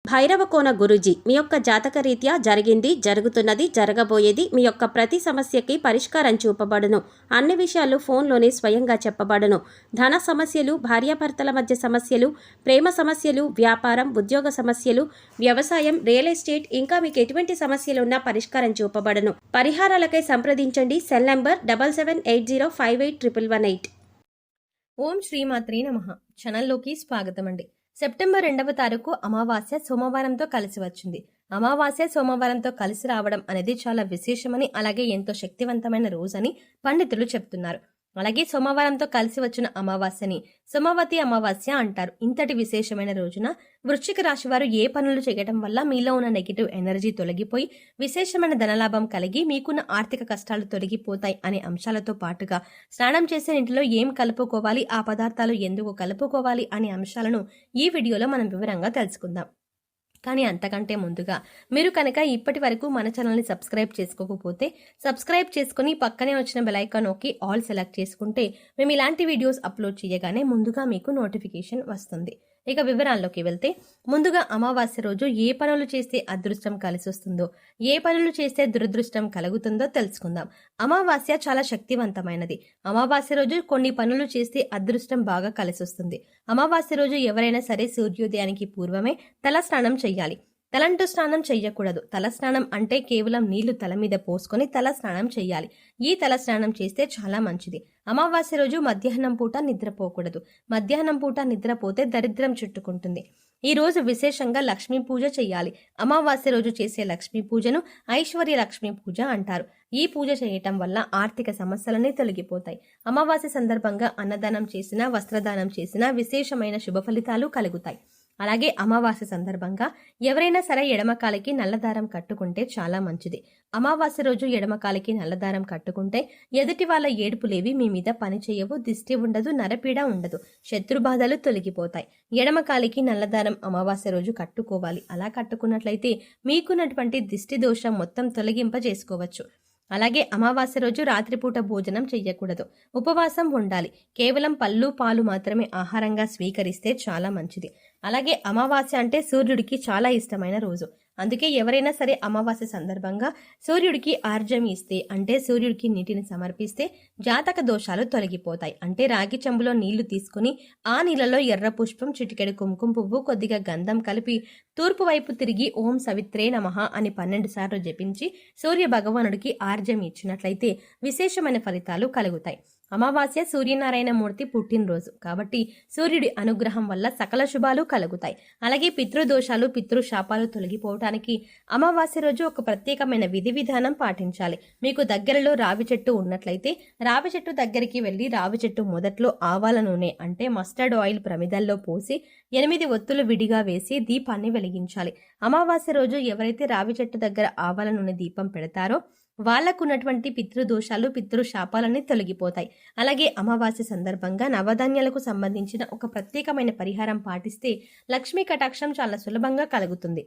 భైరవకోన గురూజీ మీ యొక్క జాతక రీత్యా జరిగింది, జరుగుతున్నది, జరగబోయేది మీ యొక్క ప్రతి సమస్యకి పరిష్కారం చూపబడును. అన్ని విషయాలు ఫోన్లోనే స్వయంగా చెప్పబడును. ధన సమస్యలు, భార్యాభర్తల మధ్య సమస్యలు, ప్రేమ సమస్యలు, వ్యాపారం, ఉద్యోగ సమస్యలు, వ్యవసాయం, రియల్ ఎస్టేట్, ఇంకా మీకు ఎటువంటి సమస్యలు ఉన్నా పరిష్కారం చూపబడును. పరిహారాలకై సంప్రదించండి. Cell number 7780581118. ఓం శ్రీమాత్రే నమః. ఛానల్లోకి స్వాగతం అండి. సెప్టెంబర్ 2వ తారీఖు అమావాస్య సోమవారంతో కలిసి వచ్చింది. అమావాస్య సోమవారంతో కలిసి రావడం అనేది చాలా విశేషమని, అలాగే ఎంతో శక్తివంతమైన రోజని పండితులు చెప్తున్నారు. అలాగే సోమవారంతో కలిసి వచ్చిన అమావాస్యని సోమవతి అమావాస్య అంటారు. ఇంతటి విశేషమైన రోజున వృశ్చిక రాశి వారు ఏ పనులు చేయడం వల్ల మీలో ఉన్న నెగిటివ్ ఎనర్జీ తొలగిపోయి విశేషమైన ధనలాభం కలిగి మీకున్న ఆర్థిక కష్టాలు తొలగిపోతాయి అనే అంశాలతో పాటుగా స్నానం చేసే నీటిలో ఏం కలుపుకోవాలి, ఆ పదార్థాలు ఎందుకు కలుపుకోవాలి అనే అంశాలను ఈ వీడియోలో మనం వివరంగా తెలుసుకుందాం. కానీ అంతకంటే ముందుగా మీరు కనుక ఇప్పటి వరకు మన ఛానల్ని సబ్స్క్రైబ్ చేసుకోకపోతే సబ్స్క్రైబ్ చేసుకుని పక్కనే వచ్చిన బెల్ ఐకాన్ నొక్కి ఆల్ సెలెక్ట్ చేసుకుంటే మేము ఇలాంటి వీడియోస్ అప్లోడ్ చేయగానే ముందుగా మీకు నోటిఫికేషన్ వస్తుంది. ఇక వివరాల్లోకి వెళ్తే, ముందుగా అమావాస్య రోజు ఏ పనులు చేస్తే అదృష్టం కలిసి వస్తుందో, ఏ పనులు చేస్తే దురదృష్టం కలుగుతుందో తెలుసుకుందాం. అమావాస్య చాలా శక్తివంతమైనది. అమావాస్య రోజు కొన్ని పనులు చేస్తే అదృష్టం బాగా కలిసి వస్తుంది. అమావాస్య రోజు ఎవరైనా సరే సూర్యోదయానికి పూర్వమే తల స్నానం చెయ్యాలి. తలంటు స్నానం చెయ్యకూడదు. తల స్నానం అంటే కేవలం నీళ్లు తల మీద పోసుకొని తల స్నానం చెయ్యాలి. ఈ తల స్నానం చేస్తే చాలా మంచిది. అమావాస్య రోజు మధ్యాహ్నం పూట నిద్రపోకూడదు. మధ్యాహ్నం పూట నిద్రపోతే దరిద్రం చుట్టుకుంటుంది. ఈ రోజు విశేషంగా లక్ష్మీ పూజ చెయ్యాలి. అమావాస్య రోజు చేసే లక్ష్మీ పూజను ఐశ్వర్య లక్ష్మీ పూజ అంటారు. ఈ పూజ చేయటం వల్ల ఆర్థిక సమస్యలన్నీ తొలగిపోతాయి. అమావాస్య సందర్భంగా అన్నదానం చేసినా, వస్త్రదానం చేసినా విశేషమైన శుభ ఫలితాలు కలుగుతాయి. అలాగే అమావాస్య సందర్భంగా ఎవరైనా సరే ఎడమకాలికి నల్లదారం కట్టుకుంటే చాలా మంచిది. అమావాస్య రోజు ఎడమకాలికి నల్లదారం కట్టుకుంటే ఎదుటి వాళ్ళ ఏడుపులేవి మీ మీద పని చేయవు, దిష్టి ఉండదు, నరపీడ ఉండదు, శత్రుబాధలు తొలగిపోతాయి. ఎడమకాలికి నల్లదారం అమావాస్య రోజు కట్టుకోవాలి. అలా కట్టుకున్నట్లయితే మీకున్నటువంటి దిష్టి దోషం మొత్తం తొలగింపజేసుకోవచ్చు. అలాగే అమావాస్య రోజు రాత్రిపూట భోజనం చెయ్యకూడదు. ఉపవాసం ఉండాలి. కేవలం పళ్ళు, పాలు మాత్రమే ఆహారంగా స్వీకరిస్తే చాలా మంచిది. అలాగే అమావాస్య అంటే సూర్యుడికి చాలా ఇష్టమైన రోజు. అందుకే ఎవరైనా సరే అమావాస్య సందర్భంగా సూర్యుడికి ఆర్జం ఇస్తే, అంటే సూర్యుడికి నీటిని సమర్పిస్తే జాతక దోషాలు తొలగిపోతాయి. అంటే రాగి చెంబులో నీళ్లు తీసుకుని ఆ నీళ్లలో ఎర్ర పుష్పం, చిటికెడు కుంకుమ పువ్వు, కొద్దిగా గంధం కలిపి తూర్పు వైపు తిరిగి ఓం సవిత్రే నమః అని 12 సార్లు జపించి సూర్య భగవానుడికి ఆర్జం ఇచ్చినట్లయితే విశేషమైన ఫలితాలు కలుగుతాయి. అమావాస్య సూర్యనారాయణ మూర్తి పుట్టినరోజు కాబట్టి సూర్యుడి అనుగ్రహం వల్ల సకల శుభాలు కలుగుతాయి. అలాగే పితృదోషాలు, పితృశాపాలు తొలగిపోవటానికి అమావాస్య రోజు ఒక ప్రత్యేకమైన విధి విధానం పాటించాలి. మీకు దగ్గరలో రావి చెట్టు ఉన్నట్లయితే రావి చెట్టు దగ్గరికి వెళ్లి రావి చెట్టు మొదట్లో ఆవాల నూనె అంటే మస్టర్డ్ ఆయిల్ ప్రమిదల్లో పోసి 8 ఒత్తులు విడిగా వేసి దీపాన్ని వెలిగించాలి. అమావాస్య రోజు ఎవరైతే రావి చెట్టు దగ్గర ఆవాల నూనె దీపం పెడతారో వాళ్లకున్నటువంటి పితృదోషాలు, పితృశాపాలన్నీ తొలగిపోతాయి. అలాగే అమావాస్య సందర్భంగా నవధాన్యాలకు సంబంధించిన ఒక ప్రత్యేకమైన పరిహారం పాటిస్తే లక్ష్మీ కటాక్షం చాలా సులభంగా కలుగుతుంది.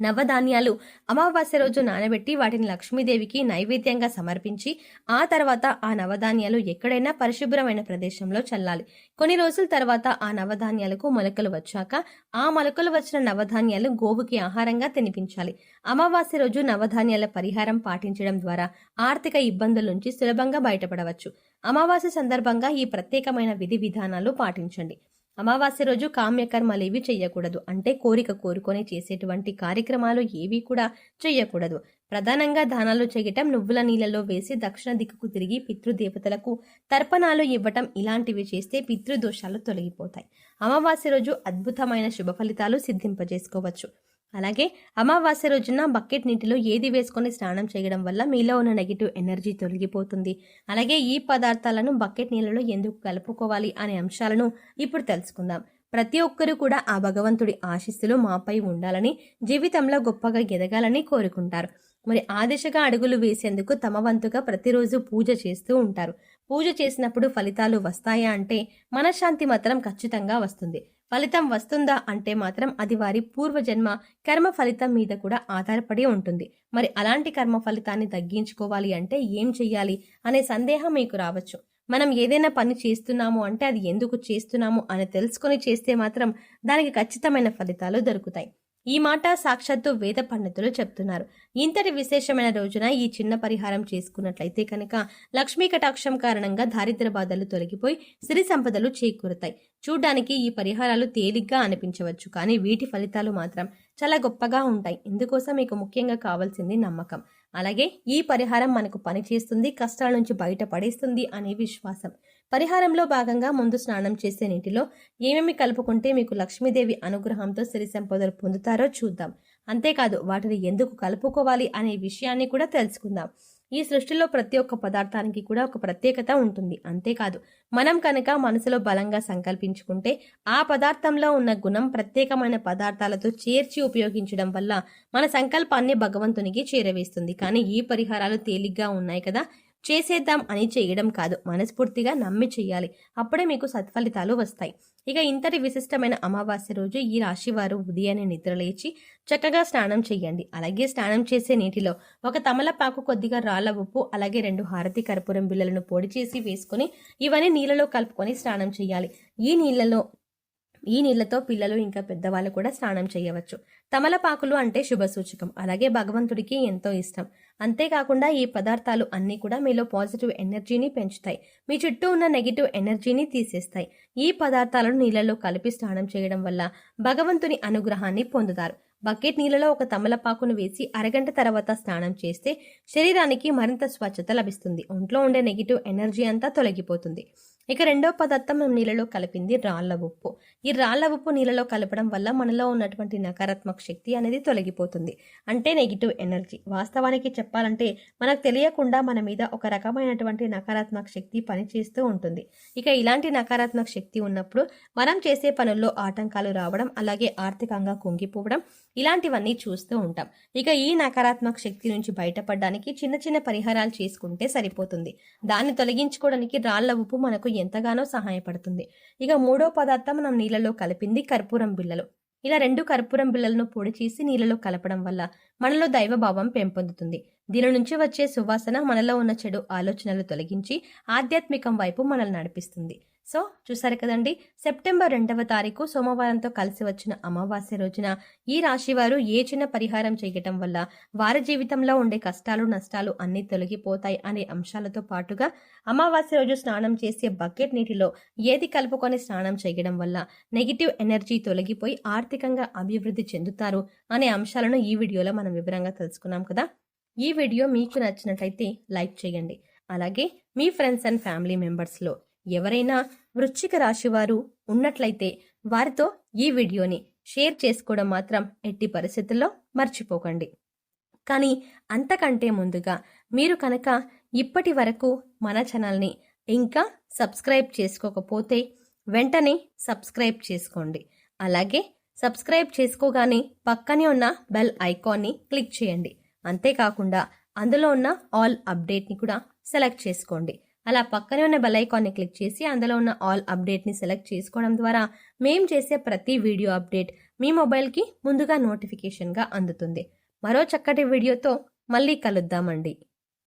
నవధాన్యాలు అమావాస్య రోజు నానబెట్టి వాటిని లక్ష్మీదేవికి నైవేద్యంగా సమర్పించి ఆ తర్వాత ఆ నవధాన్యాలు ఎక్కడైనా పరిశుభ్రమైన ప్రదేశంలో చల్లాలి. కొన్ని రోజుల తర్వాత ఆ నవధాన్యాలకు మొలకలు వచ్చాక ఆ మొలకలు వచ్చిన నవధాన్యాలు గోవుకి ఆహారంగా తినిపించాలి. అమావాస్య రోజు నవధాన్యాల పరిహారం పాటించడం ద్వారా ఆర్థిక ఇబ్బందుల నుంచి సులభంగా బయటపడవచ్చు. అమావాస్య సందర్భంగా ఈ ప్రత్యేకమైన విధి విధానాలు పాటించండి. అమావాస్య రోజు కామ్యకర్మలేవి చెయ్యకూడదు. అంటే కోరిక కోరుకొని చేసేటువంటి కార్యక్రమాలు ఏవి కూడా చెయ్యకూడదు. ప్రధానంగా దానాలు చేయటం, నువ్వుల నీళ్లలో వేసి దక్షిణ దిక్కుకు తిరిగి పితృదేవతలకు తర్పణాలు ఇవ్వటం ఇలాంటివి చేస్తే పితృదోషాలు తొలగిపోతాయి. అమావాస్య రోజు అద్భుతమైన శుభ ఫలితాలు సిద్ధింపజేసుకోవచ్చు. అలాగే అమావాస్య రోజున బకెట్ నీటిలో ఏది వేసుకొని స్నానం చేయడం వల్ల మీలో ఉన్న నెగిటివ్ ఎనర్జీ తొలగిపోతుంది. అలాగే ఈ పదార్థాలను బకెట్ నీళ్ళలో ఎందుకు కలుపుకోవాలి అనే అంశాలను ఇప్పుడు తెలుసుకుందాం. ప్రతి ఒక్కరూ కూడా ఆ భగవంతుడి ఆశీస్సులు మాపై ఉండాలని, జీవితంలో గొప్పగా ఎదగాలని కోరుకుంటారు. మరి ఆ దిశగా అడుగులు వేసేందుకు తమ వంతుగా ప్రతిరోజు పూజ చేస్తూ ఉంటారు. పూజ చేసినప్పుడు ఫలితాలు వస్తాయా అంటే మనశ్శాంతి మాత్రం ఖచ్చితంగా వస్తుంది. ఫలితం వస్తుందా అంటే మాత్రం అది వారి పూర్వజన్మ కర్మ ఫలితం మీద కూడా ఆధారపడి ఉంటుంది. మరి అలాంటి కర్మ ఫలితాన్ని తగ్గించుకోవాలి అంటే ఏం చెయ్యాలి అనే సందేహం మీకు రావచ్చు. మనం ఏదైనా పని చేస్తున్నాము అంటే అది ఎందుకు చేస్తున్నాము అని తెలుసుకొని చేస్తే మాత్రం దానికి ఖచ్చితమైన ఫలితాలు దొరుకుతాయి. ఈ మాట సాక్షాత్తు వేద పండితులు చెప్తున్నారు. ఇంతటి విశేషమైన రోజున ఈ చిన్న పరిహారం చేసుకున్నట్లయితే కనుక లక్ష్మీ కటాక్షం కారణంగా దారిద్ర బాధలు తొలగిపోయి సిరి సంపదలు చేకూరుతాయి. చూడ్డానికి ఈ పరిహారాలు తేలిగ్గా అనిపించవచ్చు, కానీ వీటి ఫలితాలు మాత్రం చాలా గొప్పగా ఉంటాయి. ఇందుకోసం మీకు ముఖ్యంగా కావాల్సింది నమ్మకం. అలాగే ఈ పరిహారం మనకు పనిచేస్తుంది, కష్టాల నుంచి బయటపడేస్తుంది అనే విశ్వాసం. పరిహారంలో భాగంగా ముందు స్నానం చేసే నీటిలో ఏమేమి కలుపుకుంటే మీకు లక్ష్మీదేవి అనుగ్రహంతో సిరి సంపదలు పొందుతారో చూద్దాం. అంతేకాదు వాటిని ఎందుకు కలుపుకోవాలి అనే విషయాన్ని కూడా తెలుసుకుందాం. ఈ సృష్టిలో ప్రతి ఒక్క పదార్థానికి కూడా ఒక ప్రత్యేకత ఉంటుంది. అంతేకాదు మనం కనుక మనసులో బలంగా సంకల్పించుకుంటే ఆ పదార్థంలో ఉన్న గుణం ప్రత్యేకమైన పదార్థాలతో చేర్చి ఉపయోగించడం వల్ల మన సంకల్పాన్ని భగవంతునికి చేరవేస్తుంది. కానీ ఈ పరిహారాలు తేలిగ్గా ఉన్నాయి కదా, చేసేద్దాం అని చేయడం కాదు, మనస్ఫూర్తిగా నమ్మి చెయ్యాలి. అప్పుడే మీకు సత్ఫలితాలు వస్తాయి. ఇక ఇంతటి విశిష్టమైన అమావాస్య రోజు ఈ రాశి వారు ఉదయాన్నే నిద్రలేచి చక్కగా స్నానం చేయండి. అలాగే స్నానం చేసే నీటిలో ఒక తమలపాకు, కొద్దిగా రాళ్ల ఉప్పు, అలాగే 2 హారతి కర్పూరం బిళ్ళలను పొడి చేసి వేసుకొని ఇవన్నీ నీళ్ళలో కలుపుకొని స్నానం చేయాలి. ఈ నీళ్లతో పిల్లలు ఇంకా పెద్దవాళ్ళు కూడా స్నానం చేయవచ్చు. తమలపాకులు అంటే శుభ సూచకం, అలాగే భగవంతుడికి ఎంతో ఇష్టం. అంతేకాకుండా ఈ పదార్థాలు అన్నీ కూడా మీలో పాజిటివ్ ఎనర్జీని పెంచుతాయి, మీ చుట్టూ ఉన్న నెగిటివ్ ఎనర్జీని తీసేస్తాయి. ఈ పదార్థాలను నీళ్లలో కలిపి స్నానం చేయడం వల్ల భగవంతుని అనుగ్రహాన్ని పొందుతారు. బకెట్ నీళ్ళలో ఒక తమలపాకును వేసి అరగంట తర్వాత స్నానం చేస్తే శరీరానికి మరింత స్వచ్ఛత లభిస్తుంది, ఒంట్లో ఉండే నెగిటివ్ ఎనర్జీ అంతా తొలగిపోతుంది. ఇక రెండో పదార్థం మనం నీళ్ళలో కలిపింది రాళ్ల ఉప్పు. ఈ రాళ్ల ఉప్పు నీళ్ళలో కలపడం వల్ల మనలో ఉన్నటువంటి నకారాత్మక శక్తి అనేది తొలగిపోతుంది, అంటే నెగిటివ్ ఎనర్జీ. వాస్తవానికి చెప్పాలంటే మనకు తెలియకుండా మన మీద ఒక రకమైనటువంటి నకారాత్మక శక్తి పనిచేస్తూ ఉంటుంది. ఇక ఇలాంటి నకారాత్మక శక్తి ఉన్నప్పుడు మనం చేసే పనుల్లో ఆటంకాలు రావడం, అలాగే ఆర్థికంగా కుంగిపోవడం, ఇలాంటివన్నీ చూస్తూ ఉంటాం. ఇక ఈ నకారాత్మక శక్తి నుంచి బయటపడడానికి చిన్న చిన్న పరిహారాలు చేసుకుంటే సరిపోతుంది. దాన్ని తొలగించుకోవడానికి రాళ్ల ఉప్పు మనకు ఎంతగానో సహాయపడుతుంది. ఇక మూడో పదార్థం మనం నీళ్ళలో కలిపింది కర్పూరం బిళ్ళలు. ఇలా 2 కర్పూరం బిళ్ళలను పొడి చేసి నీళ్ళలో కలపడం వల్ల మనలో దైవభావం పెంపొందుతుంది. దీని నుంచి వచ్చే సువాసన మనలో ఉన్న చెడు ఆలోచనలు తొలగించి ఆధ్యాత్మికం వైపు మనల్ని నడిపిస్తుంది. సో చూసారు కదండి, సెప్టెంబర్ 2వ తారీఖు సోమవారంతో కలిసి వచ్చిన అమావాస్య రోజున ఈ రాశి వారు ఏ చిన్న పరిహారం చేయటం వల్ల వారి జీవితంలో ఉండే కష్టాలు నష్టాలు అన్నీ తొలగిపోతాయి అనే అంశాలతో పాటుగా అమావాస్య రోజు స్నానం చేసే బకెట్ నీటిలో ఏది కలుపుకొని స్నానం చేయడం వల్ల నెగిటివ్ ఎనర్జీ తొలగిపోయి ఆర్థికంగా అభివృద్ధి చెందుతారు అనే అంశాలను ఈ వీడియోలో మనం వివరంగా తెలుసుకున్నాం కదా. ఈ వీడియో మీకు నచ్చినట్లయితే లైక్ చేయండి. అలాగే మీ ఫ్రెండ్స్ అండ్ ఫ్యామిలీ మెంబర్స్లో ఎవరైనా వృశ్చిక రాశి వారు ఉన్నట్లయితే వారితో ఈ వీడియోని షేర్ చేసుకోవడం మాత్రం ఎట్టి పరిస్థితుల్లో మర్చిపోకండి. కానీ అంతకంటే ముందుగా మీరు కనుక ఇప్పటి వరకు మన ఛానల్ని ఇంకా సబ్స్క్రైబ్ చేసుకోకపోతే వెంటనే సబ్స్క్రైబ్ చేసుకోండి. అలాగే సబ్స్క్రైబ్ చేసుకోగానే పక్కనే ఉన్న బెల్ ఐకాన్ని క్లిక్ చేయండి. అంతేకాకుండా అందులో ఉన్న ఆల్ అప్డేట్ని కూడా సెలెక్ట్ చేసుకోండి. అలా పక్కనే ఉన్న బెల్ ఐకాన్ని క్లిక్ చేసి అందులో ఉన్న ఆల్ అప్డేట్ని సెలెక్ట్ చేసుకోవడం ద్వారా మేము చేసే ప్రతి వీడియో అప్డేట్ మీ మొబైల్కి ముందుగా నోటిఫికేషన్గా అందుతుంది. మరో చక్కటి వీడియోతో మళ్ళీ కలుద్దామండి.